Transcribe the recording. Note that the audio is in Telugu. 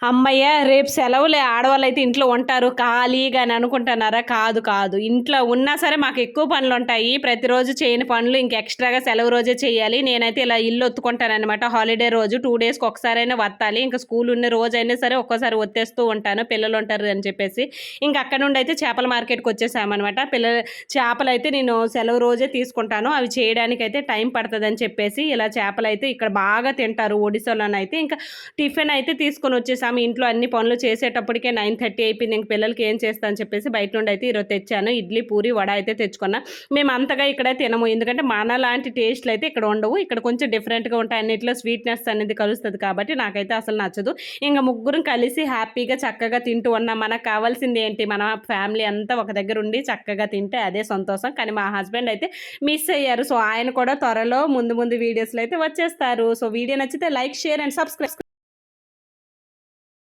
అమ్మయ్య రేపు సెలవులే ఆడవాళ్ళైతే ఇంట్లో ఉంటారు ఖాళీగా అని అనుకుంటున్నారా? కాదు కాదు. ఇంట్లో ఉన్నా సరే మాకు ఎక్కువ పనులుంటాయి. ప్రతిరోజు చేయని పనులు ఇంక ఎక్స్‌ట్రాగా సెలవు రోజే చేయాలి. నేనైతే ఇలా ఇల్లు ఒత్తుకుంటాననమాట. హాలిడే రోజు 2 డేస్‌కి ఒకసారైనా వత్తాలి. ఇంక స్కూల్ ఉన్న రోజైనా సరే ఒక్కోసారి ఒత్తేస్తూ ఉంటాను. పిల్లలుంటారు అని చెప్పేసి. ఇంక అక్కడ నుండయితే చేపల మార్కెట్‌కొచ్చేసామనమాట. చేపలైతే నేను సెలవు రోజే తీసుకుంటాను. అవి చేయడానికైతే టైం పడతదని చెప్పేసి ఇలా చేపలైతే ఇక్కడ బాగా తింటారు ఒడిశాలోనైతే. ఇంకా టిఫిన్ అయితే తీసుకొనొచ్చేసాము. ఇంట్లో అన్ని పనులు చేసేటప్పటికే 9:30 అయిపోయింది. ఇంక పిల్లలకి ఏం చేస్తా అని చెప్పేసి బయట నుండి అయితే ఈరోజు తెచ్చాను. ఇడ్లీ, పూరి, వడ అయితే తెచ్చుకున్నా. మేము అంతగా ఇక్కడ తినము. ఎందుకంటే మనలాంటి టేస్ట్‌లు అయితే ఇక్కడ ఉండవు. ఇక్కడ కొంచెం డిఫరెంట్‌గా ఉంటాయి. అన్నిట్లో స్వీట్‌నెస్ అనేది కలుస్తది కాబట్టి నాకైతే అసలు నచ్చదు. ఇంక ముగ్గురం కలిసి హ్యాపీగా చక్కగా తింటూ ఉన్నాం. మనకు కావాల్సింది ఏంటి? మన ఫ్యామిలీ అంతా ఒక దగ్గర ఉండి చక్కగా తింటే అదే సంతోషం. కానీ మా హస్బెండ్ అయితే మిస్ అయ్యారు. సో, ఆయన కూడా త్వరలో ముందు ముందు వీడియోస్‌లో అయితే వచ్చేస్తారు. సో, వీడియో నచ్చితే లైక్, షేర్ అండ్ సబ్స్క్రైబ్.